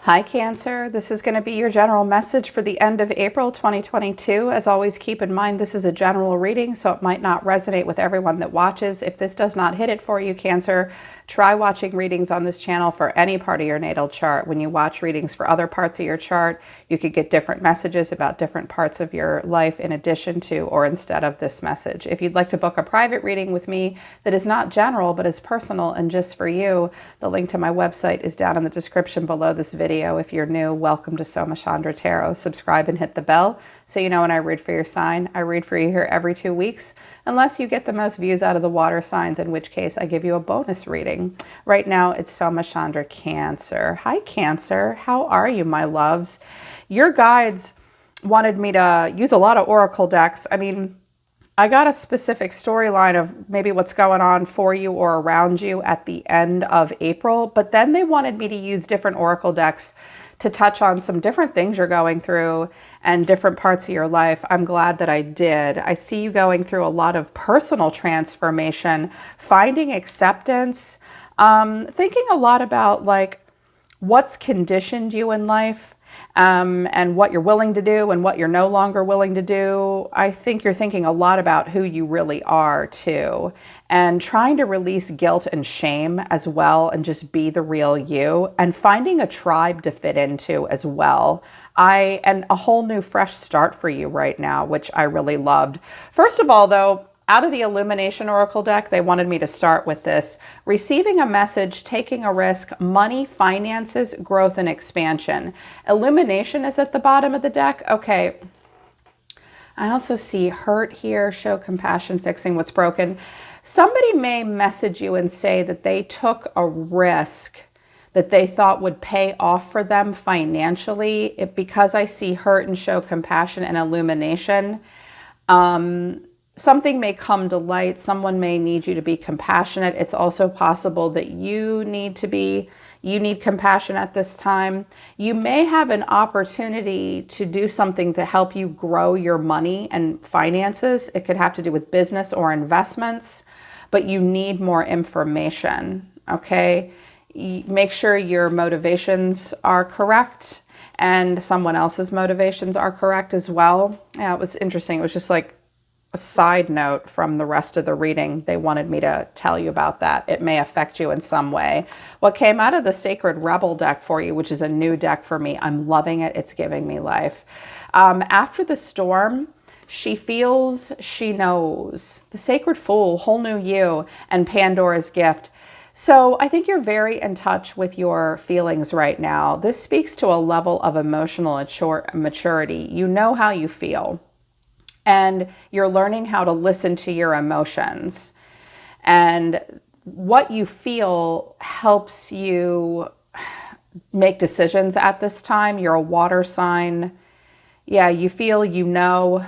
Hi Cancer, this is going to be your general message for the end of April 2022. As always, keep in mind this is a general reading, so it might not resonate with everyone that watches. If this does not hit it for you, Cancer, try watching readings on this channel for any part of your natal chart. When you watch readings for other parts of your chart, you could get different messages about different parts of your life in addition to or instead of this message. If you'd like to book a private reading with me that is not general but is personal and just for you, the link to my website is down in the description below this video. If you're new, welcome to SOMA CHANDRA Tarot. Subscribe and hit the bell so you know when I read for your sign. I read for you here every 2 weeks, unless you get the most views out of the water signs, in which case I give you a bonus reading. Right now, it's SOMA CHANDRA Cancer. Hi, Cancer. How are you, my loves? Your guides wanted me to use a lot of oracle decks. I got a specific storyline of maybe what's going on for you or around you at the end of April, but then they wanted me to use different oracle decks to touch on some different things you're going through and different parts of your life. I'm glad that I did. I see you going through a lot of personal transformation, finding acceptance, thinking a lot about like what's conditioned you in life. And what you're willing to do and what you're no longer willing to do. I think you're thinking a lot about who you really are too, and trying to release guilt and shame as well and just be the real you, and finding a tribe to fit into as well. And a whole new fresh start for you right now, which I really loved. First of all, though, out of the Illumination Oracle deck, they wanted me to start with this. Receiving a message, taking a risk, money, finances, growth, and expansion. Illumination is at the bottom of the deck. Okay. I also see hurt here, show compassion, fixing what's broken. Somebody may message you and say that they took a risk that they thought would pay off for them financially. Because I see hurt and show compassion and illumination, something may come to light. Someone may need you to be compassionate. It's also possible that you need compassion at this time. You may have an opportunity to do something to help you grow your money and finances. It could have to do with business or investments, but you need more information, okay? Make sure your motivations are correct and someone else's motivations are correct as well. Yeah, it was interesting. It was just like a side note from the rest of the reading. They wanted me to tell you about that. It may affect you in some way. What came out of the Sacred Rebel deck for you, which is a new deck for me, I'm loving it. It's giving me life. After the storm, she feels, she knows. The Sacred Fool, whole new you, and Pandora's Gift. So I think you're very in touch with your feelings right now. This speaks to a level of emotional maturity. You know how you feel. And you're learning how to listen to your emotions. And what you feel helps you make decisions at this time. You're a water sign. Yeah, you feel, you know,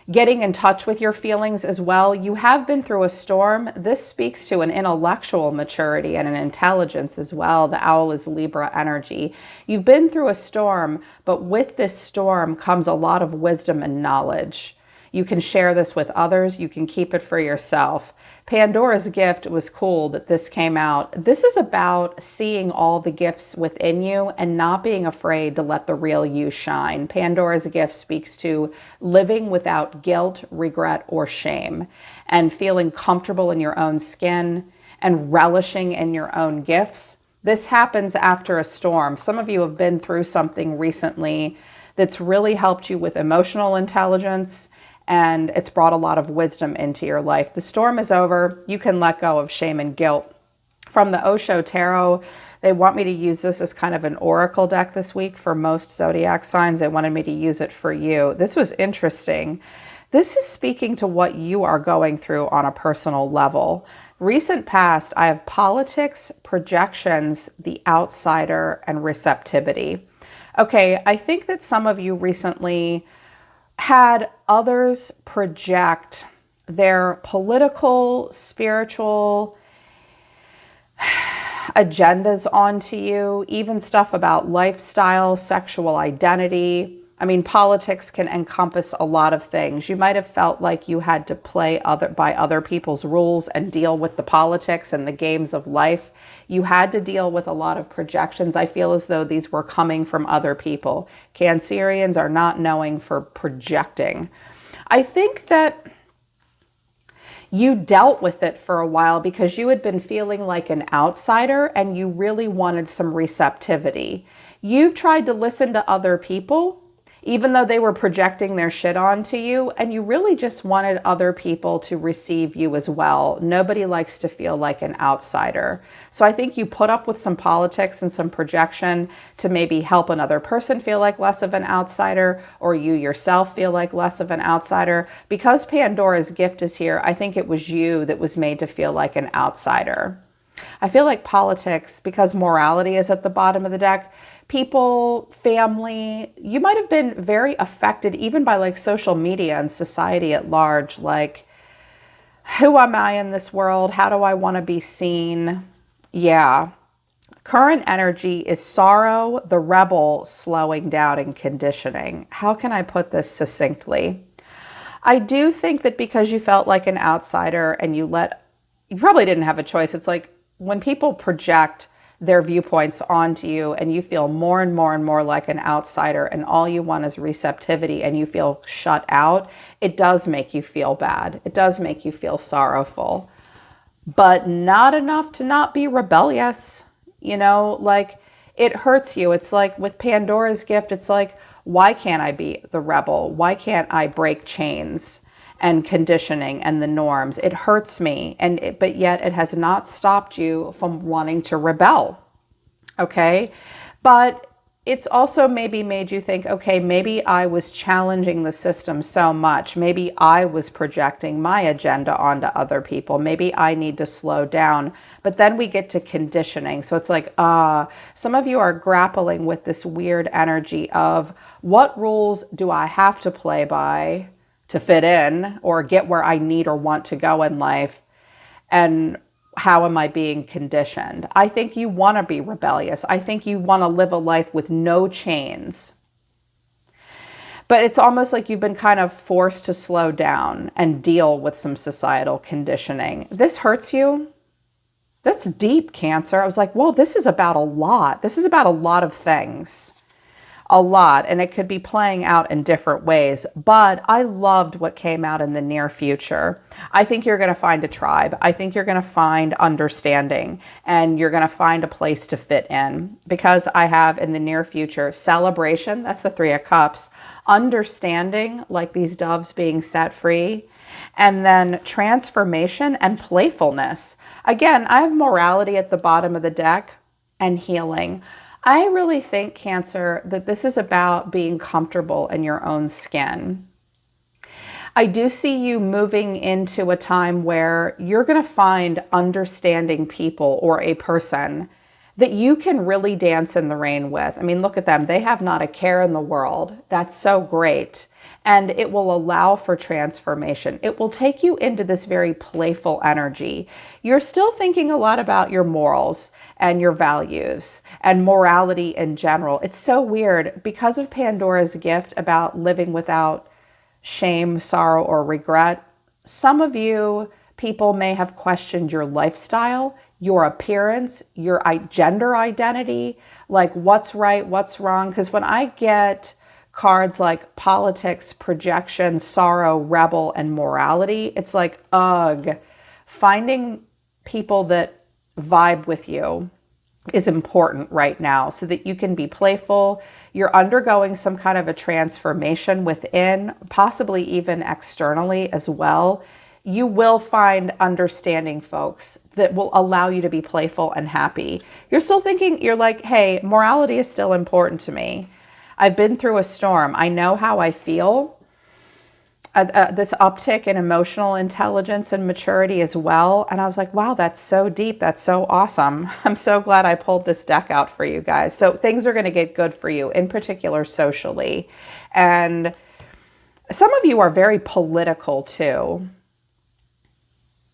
getting in touch with your feelings as well. You have been through a storm. This speaks to an intellectual maturity and an intelligence as well. The owl is Libra energy. You've been through a storm, but with this storm comes a lot of wisdom and knowledge. You can share this with others. You can keep it for yourself. Pandora's Gift was cool that this came out. This is about seeing all the gifts within you and not being afraid to let the real you shine. Pandora's Gift speaks to living without guilt, regret, or shame, and feeling comfortable in your own skin and relishing in your own gifts. This happens after a storm. Some of you have been through something recently that's really helped you with emotional intelligence, and it's brought a lot of wisdom into your life. The storm is over. You can let go of shame and guilt. From the Osho Tarot, they want me to use this as kind of an oracle deck this week for most zodiac signs. They wanted me to use it for you. This was interesting. This is speaking to what you are going through on a personal level. Recent past, I have politics, projections, the outsider, and receptivity. Okay, I think that some of you recently had others project their political, spiritual agendas onto you, even stuff about lifestyle, sexual identity, I mean, politics can encompass a lot of things. You might have felt like you had to play by other people's rules and deal with the politics and the games of life. You had to deal with a lot of projections. I feel as though these were coming from other people. Cancerians are not knowing for projecting. I think that you dealt with it for a while because you had been feeling like an outsider and you really wanted some receptivity. You've tried to listen to other people, even though they were projecting their shit onto you, and you really just wanted other people to receive you as well. Nobody likes to feel like an outsider. So I think you put up with some politics and some projection to maybe help another person feel like less of an outsider, or you yourself feel like less of an outsider. Because Pandora's gift is here, I think it was you that was made to feel like an outsider. I feel like politics, because morality is at the bottom of the deck, people, family, you might have been very affected even by like social media and society at large. Like, who am I in this world? How do I want to be seen? Yeah. Current energy is sorrow, the rebel, slowing down and conditioning. How can I put this succinctly? I do think that because you felt like an outsider and you probably didn't have a choice. It's like when people project their viewpoints onto you and you feel more and more and more like an outsider and all you want is receptivity and you feel shut out, it does make you feel bad. It does make you feel sorrowful, but not enough to not be rebellious. You know, like it hurts you. It's like with Pandora's gift, it's like, why can't I be the rebel? Why can't I break chains and conditioning and the norms? It hurts me, but yet it has not stopped you from wanting to rebel. Okay, but it's also maybe made you think, okay, maybe I was challenging the system so much. Maybe I was projecting my agenda onto other people. Maybe I need to slow down. But then we get to conditioning. So it's like, some of you are grappling with this weird energy of what rules do I have to play by to fit in or get where I need or want to go in life, and how am I being conditioned? I think you want to be rebellious. I think you want to live a life with no chains. But it's almost like you've been kind of forced to slow down and deal with some societal conditioning. This hurts you. That's deep, Cancer. I was like, whoa, this is about a lot. This is about a lot of things. A lot, and it could be playing out in different ways, but I loved what came out in the near future. I think you're going to find a tribe. I think you're going to find understanding, and you're going to find a place to fit in, because I have in the near future celebration, that's the 3 of Cups, understanding, like these doves being set free, and then transformation and playfulness. Again, I have morality at the bottom of the deck and healing. I really think, Cancer, that this is about being comfortable in your own skin. I do see you moving into a time where you're going to find understanding people or a person that you can really dance in the rain with. I mean, look at them. They have not a care in the world. That's so great. And it will allow for transformation. It will take you into this very playful energy. You're still thinking a lot about your morals and your values and morality in general. It's so weird because of Pandora's gift about living without shame, sorrow, or regret. Some of you people may have questioned your lifestyle, your appearance, your gender identity, like what's right, what's wrong. Because when I get cards like politics, projection, sorrow, rebel, and morality, it's like, ugh. Finding people that vibe with you is important right now so that you can be playful. You're undergoing some kind of a transformation within, possibly even externally as well. You will find understanding folks that will allow you to be playful and happy. You're still thinking, you're like, hey, morality is still important to me. I've been through a storm. I know how I feel. This uptick in emotional intelligence and maturity as well. And I was like, wow, that's so deep. That's so awesome. I'm so glad I pulled this deck out for you guys. So things are going to get good for you, in particular socially. And some of you are very political too.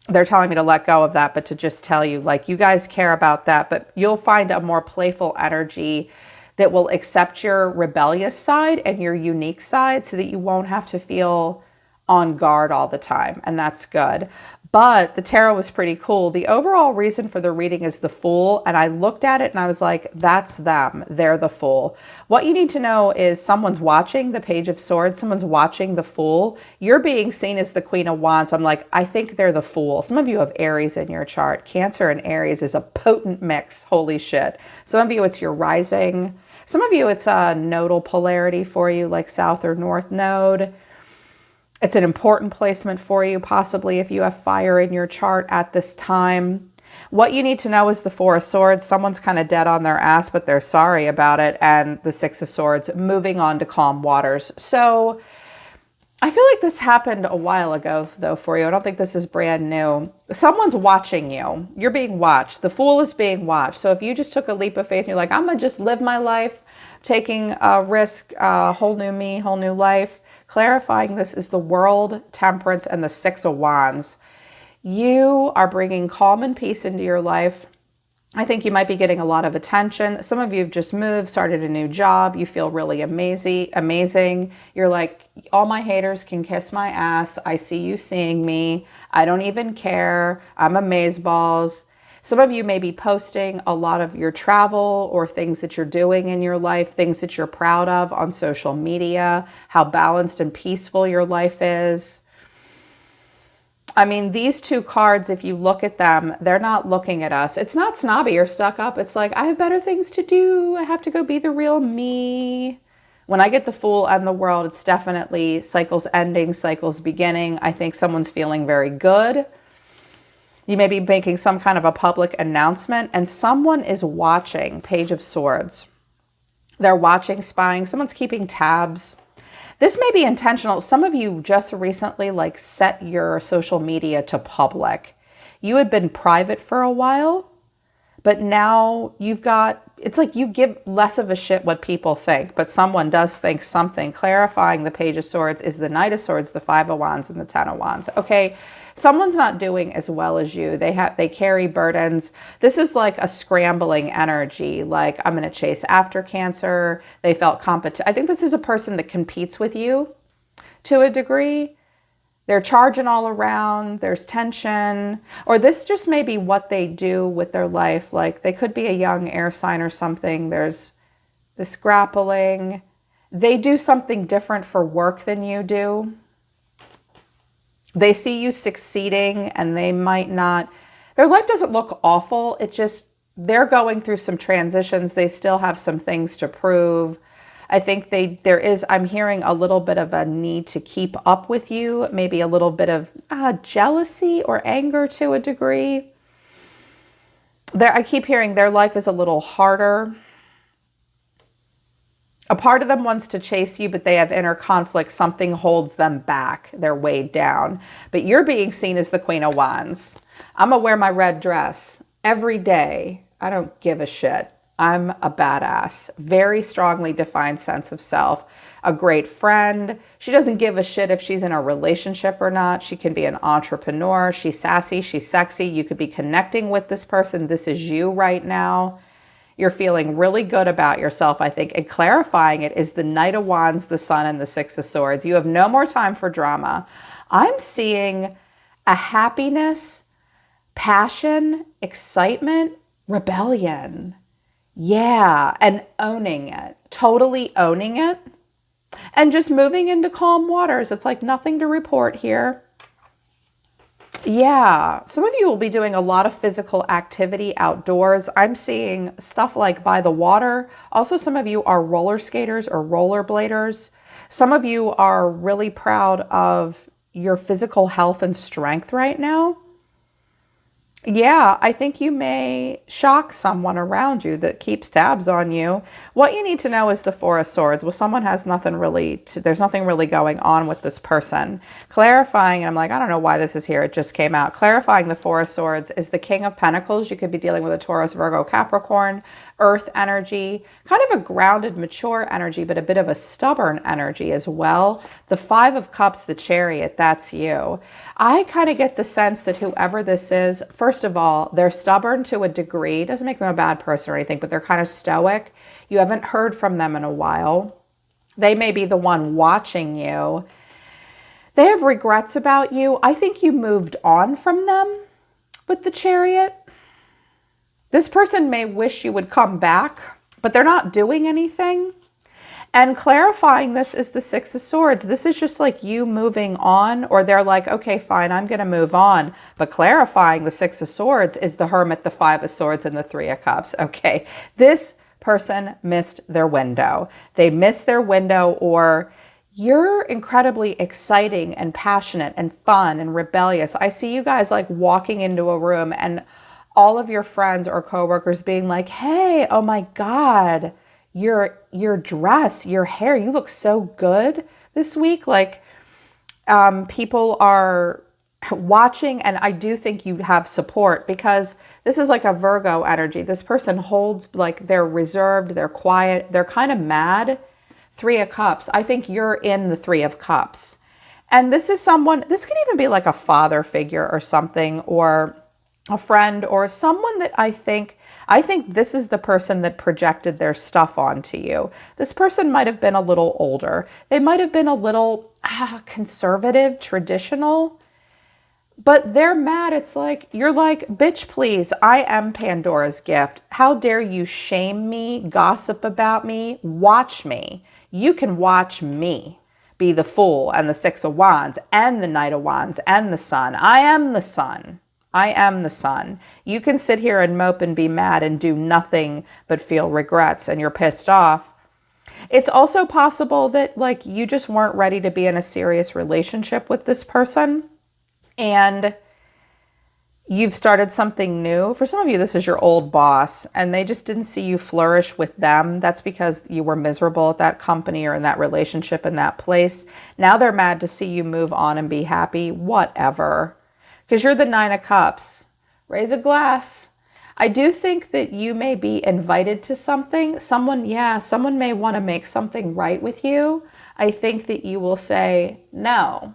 They're telling me to let go of that, but to just tell you, like, you guys care about that, but you'll find a more playful energy that will accept your rebellious side and your unique side so that you won't have to feel on guard all the time. And that's good. But the tarot was pretty cool. The overall reason for the reading is the Fool. And I looked at it and I was like, that's them. They're the Fool. What you need to know is someone's watching the Page of Swords. Someone's watching the Fool. You're being seen as the Queen of Wands. So I'm like, I think they're the Fool. Some of you have Aries in your chart. Cancer and Aries is a potent mix. Holy shit. Some of you, it's your rising. Some of you, it's a nodal polarity for you, like South or North node. It's an important placement for you, possibly if you have fire in your chart at this time. What you need to know is the Four of Swords. Someone's kind of dead on their ass, but they're sorry about it. And the Six of Swords, moving on to calm waters. So I feel like this happened a while ago, though, for you. I don't think this is brand new. Someone's watching you. You're being watched. The Fool is being watched. So if you just took a leap of faith and you're like, I'm going to just live my life, taking a risk, whole new me, whole new life, clarifying this is the World, Temperance, and the Six of Wands. You are bringing calm and peace into your life. I think you might be getting a lot of attention. Some of you have just moved, started a new job. You feel really amazing. You're like, all my haters can kiss my ass. I see you seeing me. I don't even care. I'm amazeballs. Some of you may be posting a lot of your travel or things that you're doing in your life, things that you're proud of on social media, how balanced and peaceful your life is. I mean, these two cards, if you look at them, they're not looking at us. It's not snobby or stuck up. It's like, I have better things to do. I have to go be the real me. When I get the Fool and the World, it's definitely cycles ending, cycles beginning. I think someone's feeling very good. You may be making some kind of a public announcement and someone is watching. Page of Swords. They're watching, spying. Someone's keeping tabs. This may be intentional. Some of you just recently like set your social media to public. You had been private for a while, but now you've got, it's like you give less of a shit what people think, but someone does think something. Clarifying the Page of Swords is the Knight of Swords, the Five of Wands, and the Ten of Wands. Okay. Someone's not doing as well as you. They carry burdens. This is like a scrambling energy. Like, I'm going to chase after Cancer. They felt competent. I think this is a person that competes with you to a degree. They're charging all around. There's tension. Or this just may be what they do with their life. Like, they could be a young air sign or something. There's this grappling. They do something different for work than you do. They see you succeeding and they might not, their life doesn't look awful. It just, they're going through some transitions. They still have some things to prove. I think I'm hearing a little bit of a need to keep up with you. Maybe a little bit of jealousy or anger to a degree. I keep hearing their life is a little harder. A part of them wants to chase you, but they have inner conflict. Something holds them back. They're weighed down. But you're being seen as the Queen of Wands. I'm going to wear my red dress every day. I don't give a shit. I'm a badass. Very strongly defined sense of self. A great friend. She doesn't give a shit if she's in a relationship or not. She can be an entrepreneur. She's sassy. She's sexy. You could be connecting with this person. This is you right now. You're feeling really good about yourself, I think, and clarifying it is the Knight of Wands, the Sun, and the Six of Swords. You have no more time for drama. I'm seeing a happiness, passion, excitement, rebellion. Yeah, and owning it, totally owning it, and just moving into calm waters. It's like nothing to report here. Yeah, some of you will be doing a lot of physical activity outdoors. I'm seeing stuff like by the water. Also, some of you are roller skaters or rollerbladers. Some of you are really proud of your physical health and strength right now. Yeah, I think you may shock someone around you that keeps tabs on you. What you need to know is the Four of Swords. Well, someone has nothing really, there's nothing really going on with this person. Clarifying, and I'm like, I don't know why this is here. It just came out. Clarifying the Four of Swords is the King of Pentacles. You could be dealing with a Taurus, Virgo, Capricorn, earth energy, kind of a grounded, mature energy, but a bit of a stubborn energy as well. The Five of Cups, the Chariot, that's you. I kind of get the sense that whoever this is, first of all, they're stubborn to a degree. Doesn't make them a bad person or anything, but they're kind of stoic. You haven't heard from them in a while. They may be the one watching you. They have regrets about you. I think you moved on from them with the Chariot. This person may wish you would come back, but they're not doing anything. And clarifying this is the Six of Swords. This is just like you moving on, or they're like, okay, fine, I'm going to move on. But clarifying the Six of Swords is the Hermit, the Five of Swords, and the Three of Cups. Okay, this person missed their window. They missed their window, or you're incredibly exciting and passionate and fun and rebellious. I see you guys like walking into a room and all of your friends or coworkers being like, hey, oh my God, your dress, your hair, you look so good this week. Like people are watching, and I do think you have support because this is like a Virgo energy. This person holds, like, they're reserved, they're quiet, they're kind of mad. Three of Cups. I think you're in the Three of Cups. And this is someone, this could even be like a father figure or something, or a friend, or someone that I think this is the person that projected their stuff onto you. This person might have been a little older. They might have been a little conservative, traditional, but they're mad. It's like, you're like, bitch, please, I am Pandora's gift. How dare you shame me, gossip about me, watch me. You can watch me be the Fool and the Six of Wands and the Knight of Wands and the Sun. I am the Sun. I am the Sun. You can sit here and mope and be mad and do nothing but feel regrets and you're pissed off. It's also possible that like you just weren't ready to be in a serious relationship with this person and you've started something new. For some of you, this is your old boss and they just didn't see you flourish with them. That's because you were miserable at that company or in that relationship in that place. Now they're mad to see you move on and be happy. Whatever. Because you're the Nine of Cups. Raise a glass. I do think that you may be invited to something. Someone may want to make something right with you. I think that you will say no.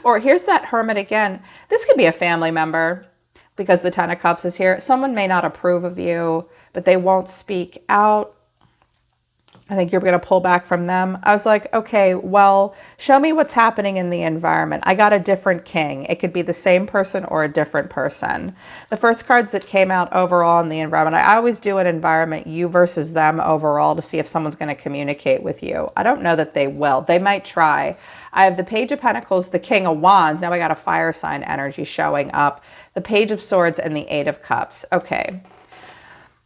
Or here's that Hermit again. This could be a family member because the Ten of Cups is here. Someone may not approve of you, but they won't speak out. I think you're going to pull back from them. I was like, okay, well, show me what's happening in the environment. I got a different king. It could be the same person or a different person. The first cards that came out overall in the environment, I always do an environment, you versus them overall, to see if someone's going to communicate with you. I don't know that they will. They might try. I have the Page of Pentacles, the King of Wands. Now I got a fire sign energy showing up. The Page of Swords and the Eight of Cups. Okay.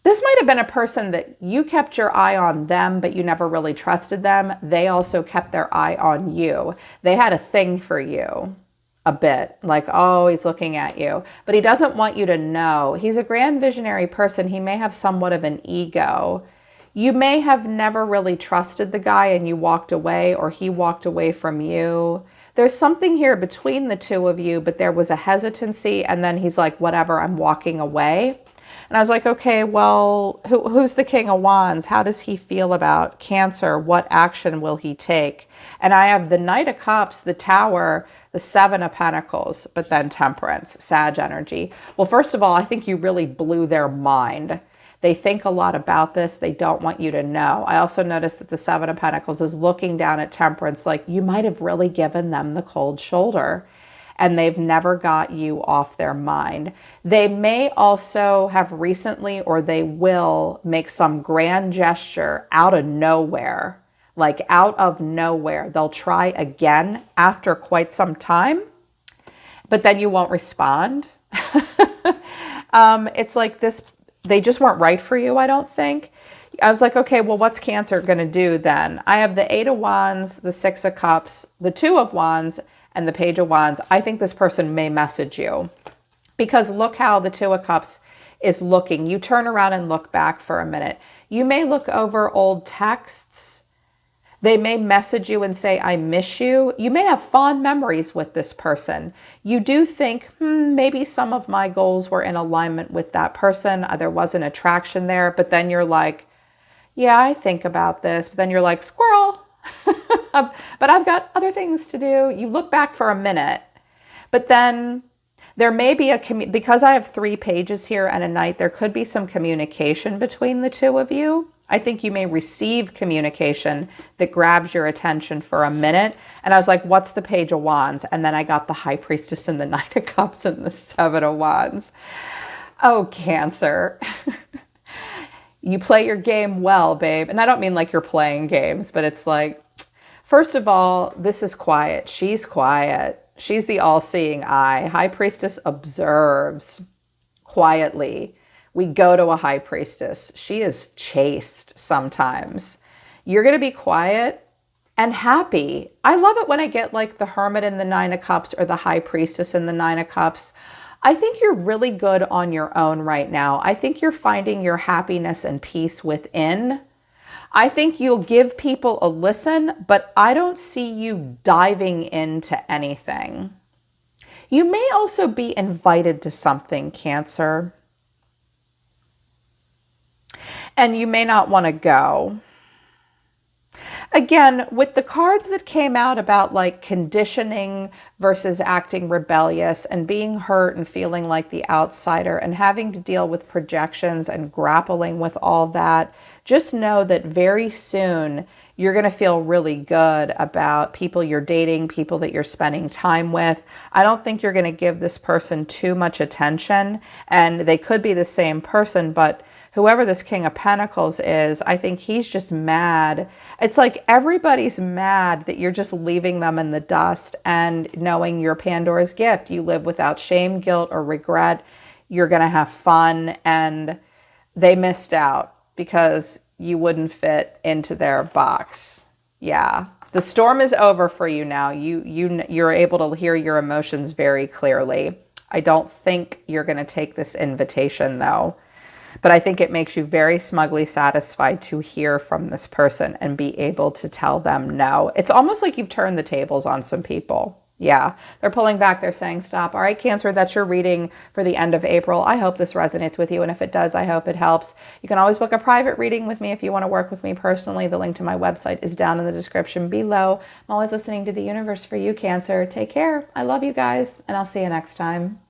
This might have been a person that you kept your eye on them, but you never really trusted them. They also kept their eye on you. They had a thing for you a bit, like, oh, he's looking at you, but he doesn't want you to know. He's a grand visionary person. He may have somewhat of an ego. You may have never really trusted the guy and you walked away, or he walked away from you. There's something here between the two of you, but there was a hesitancy, and then he's like, whatever, I'm walking away. And I was like, okay, well, who's the King of Wands? How does he feel about Cancer? What action will he take? And I have the Knight of Cups, the Tower, the Seven of Pentacles, but then Temperance, Sag energy. Well, first of all, I think you really blew their mind. They think a lot about this. They don't want you to know. I also noticed that the Seven of Pentacles is looking down at Temperance like you might have really given them the cold shoulder. And they've never got you off their mind. They may also have recently, or they will make some grand gesture out of nowhere, like out of nowhere. They'll try again after quite some time, but then you won't respond. It's like this, they just weren't right for you, I don't think. I was like, okay, well, what's Cancer going to do then? I have the Eight of Wands, the Six of Cups, the Two of Wands, and the Page of Wands. I think this person may message you because look how the Two of Cups is looking. You turn around and look back for a minute. You may look over old texts. They may message you and say, I miss you. You may have fond memories with this person. You do think, maybe some of my goals were in alignment with that person. There was an attraction there. But then you're like, yeah, I think about this. But then you're like, squirrel. But I've got other things to do. You look back for a minute. But then there may be because I have 3 pages here and a knight, there could be some communication between the two of you. I think you may receive communication that grabs your attention for a minute. And I was like, what's the Page of Wands? And then I got the High Priestess and the Knight of Cups and the Seven of Wands. Oh, Cancer. You play your game well, babe. And I don't mean like you're playing games, but it's like, first of all, this is quiet. She's quiet. She's the all-seeing eye. High Priestess observes quietly. We go to a High Priestess. She is chaste sometimes. You're going to be quiet and happy. I love it when I get like the Hermit and the Nine of Cups or the High Priestess and the Nine of Cups. I think you're really good on your own right now. I think you're finding your happiness and peace within. I think you'll give people a listen, but I don't see you diving into anything. You may also be invited to something, Cancer. And you may not want to go. Again, with the cards that came out about like conditioning versus acting rebellious and being hurt and feeling like the outsider and having to deal with projections and grappling with all that, just know that very soon you're going to feel really good about people you're dating, people that you're spending time with. I don't think you're going to give this person too much attention, and they could be the same person, but whoever this King of Pentacles is, I think he's just mad. It's like everybody's mad that you're just leaving them in the dust and knowing you're Pandora's gift. You live without shame, guilt, or regret. You're going to have fun, and they missed out because you wouldn't fit into their box. Yeah. The storm is over for you now. You're able to hear your emotions very clearly. I don't think you're going to take this invitation though. But I think it makes you very smugly satisfied to hear from this person and be able to tell them no. It's almost like you've turned the tables on some people. Yeah, they're pulling back. They're saying stop. All right, Cancer, that's your reading for the end of April. I hope this resonates with you. And if it does, I hope it helps. You can always book a private reading with me if you want to work with me personally. The link to my website is down in the description below. I'm always listening to the universe for you, Cancer. Take care. I love you guys, and I'll see you next time.